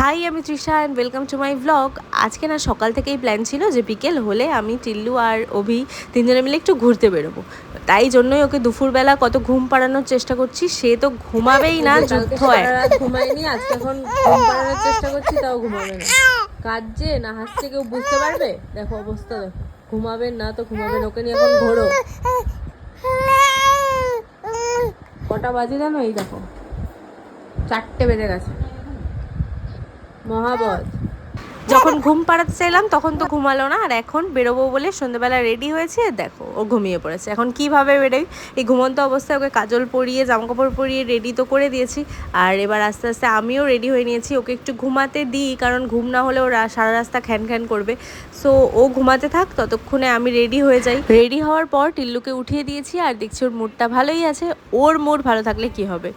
High, আমি Trisha and welcome to my blog. আজকে না সকাল থেকেই প্ল্যান ছিল যে বিকেল হলে আমি টিল্লু আর অভি তিনজনে মিলে একটু ঘুরতে বেরোবো। তাই জন্যই ওকে দুপুরবেলা কত ঘুম পাড়ানোর চেষ্টা করছি, সে তো ঘুমাবেই না। যুদ্ধ ঘুমাইনি, আজকে এখন ঘুম পাড়ানোর চেষ্টা করছি, তাও ঘুমাবে না। কাঁদছে না হাসছে কেউ বুঝতে পারবে? দেখো অবস্থা, দেখো। ঘুমাবেন না তো ঘুমাবেন, ওকে নিয়ে এখন ঘোরো। কটা বাজে জানো? এই দেখো 4টে বেজে গেছে। মহাবত যখন ঘুম পাড়াতে চাইলাম তখন তো ঘুমালো না, আর এখন বেরোবো বলে সন্ধ্যেবেলা রেডি হয়েছে, দেখো ও ঘুমিয়ে পড়েছে। এখন কিভাবে বেরোই? এই ঘুমন্ত অবস্থায় ওকে কাজল পরিয়ে জামাকাপড় পরিয়ে রেডি তো করে দিয়েছি, আর এবার আস্তে আস্তে আমিও রেডি হয়ে নিয়েছি। ওকে একটু ঘুমাতে দিই, কারণ ঘুম না হলে ও সারা রাস্তা খ্যান খ্যান করবে। সো ও ঘুমাতে থাক, ততক্ষণে আমি রেডি হয়ে যাই। রেডি হওয়ার পর টিল্লুকে উঠিয়ে দিয়েছি, আর দেখছি ওর মুডটা ভালোই আছে। ওর মুড ভালো থাকলে কি হবে,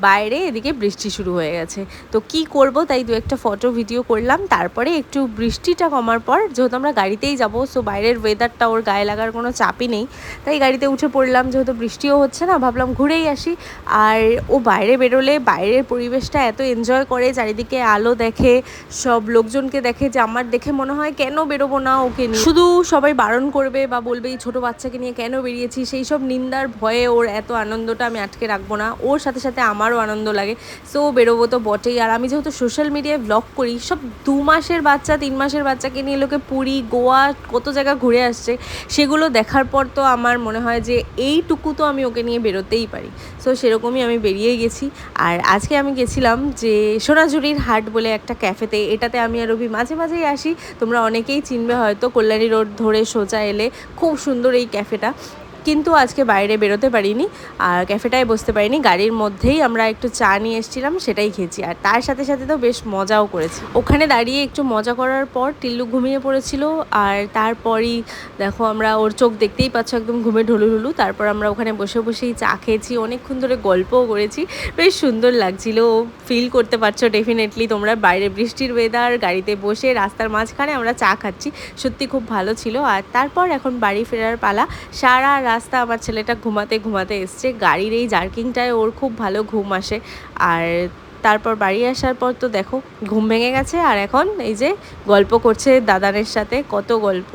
বাইরে এদিকে বৃষ্টি শুরু হয়ে গেছে। তো কি করব, তাই দু একটা ফটো ভিডিও করলাম। তারপরে একটু বৃষ্টিটা কমার পর, যেহেতু আমরা গাড়িতেই যাব, সো বাইরের ওয়েদারটা ওর গায়ে লাগার কোনো চাপই নেই, তাই গাড়িতে উঠে পড়লাম। যেহেতু বৃষ্টিও হচ্ছে না, ভাবলাম ঘুরেই আসি। আর ও বাইরে বেরোলে বাইরের পরিবেশটা এত এনজয় করে, চারিদিকে আলো দেখে, সব লোকজনকে দেখে, যে আমার দেখে মনে হয় কেন বেরোবো না ওকে নিয়ে। শুধু সবাই বারণ করবে বা বলবে এই ছোটো বাচ্চাকে নিয়ে কেন বেরিয়েছি, সেই সব নিন্দার ভয়ে ওর এত আনন্দটা আমি আটকে রাখবো না। ওর সাথে সাথে আমারও আনন্দ লাগে, সো বেরোবো তো বটেই। আর আমি যেহেতু সোশ্যাল মিডিয়ায় ব্লগ করি, সব 2 মাসের বাচ্চা 3 মাসের বাচ্চাকে নিয়ে লোকে পুরী গোয়া কত জায়গা ঘুরে আসছে, সেগুলো দেখার পর তো আমার মনে হয় যে এইটুকু তো আমি ওকে নিয়ে বেরোতেই পারি। সো সেরকমই আমি বেরিয়ে গেছি। আর আজকে আমি গেছিলাম যে সোনাঝুরির হাট বলে একটা ক্যাফেতে। এটাতে আমি আর রবি মাঝে মাঝেই আসি, তোমরা অনেকেই চিনবে হয়তো, কল্যাণী রোড ধরে সোজা এলে খুব সুন্দর এই ক্যাফেটা। কিন্তু আজকে বাইরে বেরোতে পারিনি, আর ক্যাফেটায় বসতে পারিনি। গাড়ির মধ্যেই আমরা একটু চা নিয়ে এসেছিলাম, সেটাই খেয়েছি। আর তার সাথে সাথে তো বেশ মজাও করেছি। ওখানে দাঁড়িয়ে একটু মজা করার পর টিল্লু ঘুমিয়ে পড়েছিল, আর তারপরই দেখো আমরা, ওর চোখ দেখতেই পাচ্ছ একদম ঘুমে ঢুলুঢুলু। তারপর আমরা ওখানে বসে বসেই চা খেয়েছি, অনেকক্ষণ ধরে গল্পও করেছি, বেশ সুন্দর লাগছিল। ফিল করতে পারছো ডেফিনেটলি তোমরা, বাইরে বৃষ্টির ওয়েদার, গাড়িতে বসে রাস্তার মাঝখানে আমরা চা খাচ্ছি, সত্যি খুব ভালো ছিল। আর তারপর এখন বাড়ি ফেরার পালা। সারা রাস্তা আমার ছেলেটা ঘুমাতে ঘুমাতে এসছে, গাড়ির এই জার্কিংটায় ওর খুব ভালো ঘুম আসে। আর তারপর বাড়ি আসার পর তো দেখো ঘুম ভেঙে গেছে, আর এখন এই যে গল্প করছে দাদানের সাথে, কত গল্প।